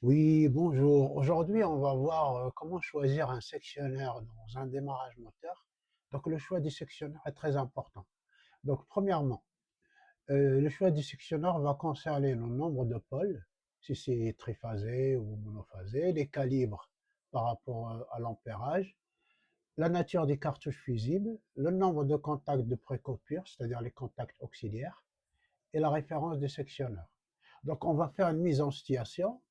Oui, bonjour. Aujourd'hui, on va voir comment choisir un sectionneur dans un démarrage moteur. Donc, le choix du sectionneur est très important. Donc, premièrement, le choix du sectionneur va concerner le nombre de pôles, si c'est triphasé ou monophasé, les calibres par rapport à l'ampérage, la nature des cartouches fusibles, le nombre de contacts de précopiure, c'est-à-dire les contacts auxiliaires, et la référence du sectionneur. Donc, on va faire une mise en situation.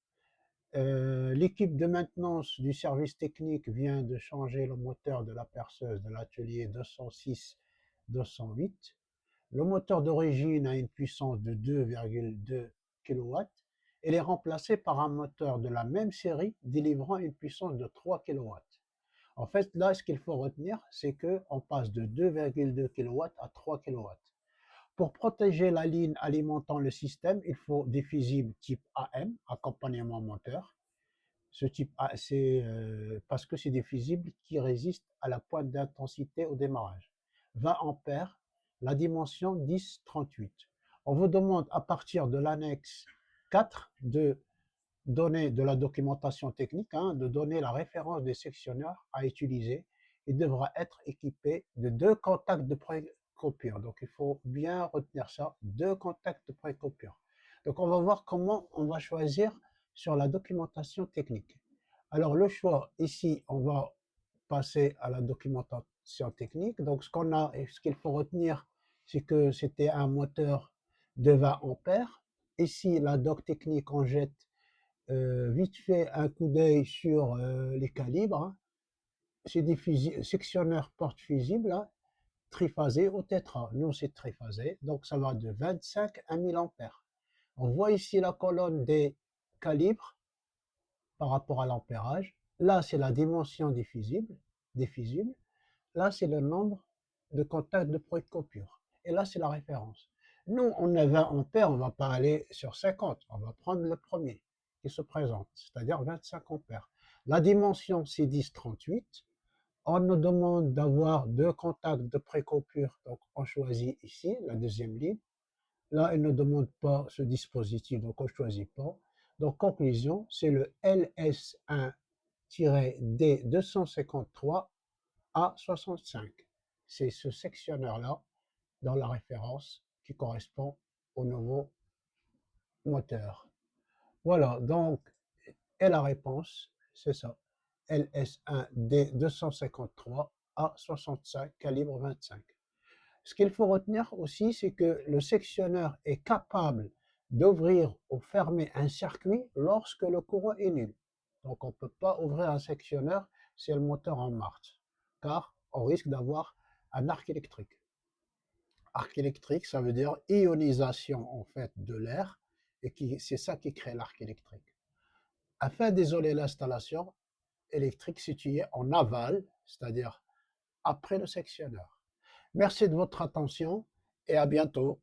L'équipe de maintenance du service technique vient de changer le moteur de la perceuse de l'atelier 206-208. Le moteur d'origine a une puissance de 2,2 kW. Il est remplacé par un moteur de la même série délivrant une puissance de 3 kW. En fait, là, ce qu'il faut retenir, c'est qu'on passe de 2,2 kW à 3 kW. Pour protéger la ligne alimentant le système, il faut des fusibles type AM, accompagnement moteur. Ce type A, c'est parce que c'est des fusibles qui résistent à la pointe d'intensité au démarrage. 20 ampères, la dimension 10-38. On vous demande à partir de l'annexe 4 de donner de la documentation technique, hein, de donner la référence des sectionneurs à utiliser. Il devra être équipé de 2 contacts de précopiure. Donc il faut bien retenir ça, 2 contacts de précopiure. Donc on va voir comment on va choisir sur la documentation technique. Alors le choix ici, on va passer à la documentation technique. Donc ce qu'on a et ce qu'il faut retenir, c'est que c'était un moteur de 20 ampères. Ici, la doc technique, on jette vite fait un coup d'œil sur les calibres, hein. C'est des sectionneurs porte fusibles, hein, triphasés au tétra. Nous, c'est triphasé, donc ça va de 25 à 1000 ampères. On voit ici la colonne des calibres par rapport à l'ampérage. Là, c'est la dimension des fusibles. Là, c'est le nombre de contacts de précopiure. Et là, c'est la référence. Nous, on a 20 ampères, on ne va pas aller sur 50. On va prendre le premier qui se présente, c'est-à-dire 25 ampères. La dimension, c'est 10-38. On nous demande d'avoir 2 contacts de précopiure. Donc, on choisit ici la deuxième ligne. Là, elle ne demande pas ce dispositif, donc on ne choisit pas. Donc, conclusion, c'est le LS1-D253A65. C'est ce sectionneur-là dans la référence qui correspond au nouveau moteur. Voilà, donc, et la réponse, c'est ça. LS1D253A65, calibre 25. Ce qu'il faut retenir aussi, c'est que le sectionneur est capable d'ouvrir ou fermer un circuit lorsque le courant est nul. Donc on ne peut pas ouvrir un sectionneur si le moteur en marche, car on risque d'avoir un arc électrique. Arc électrique, ça veut dire ionisation en fait de l'air, et c'est ça qui crée l'arc électrique. Afin d'isoler l'installation électrique située en aval, c'est-à-dire après le sectionneur. Merci de votre attention et à bientôt.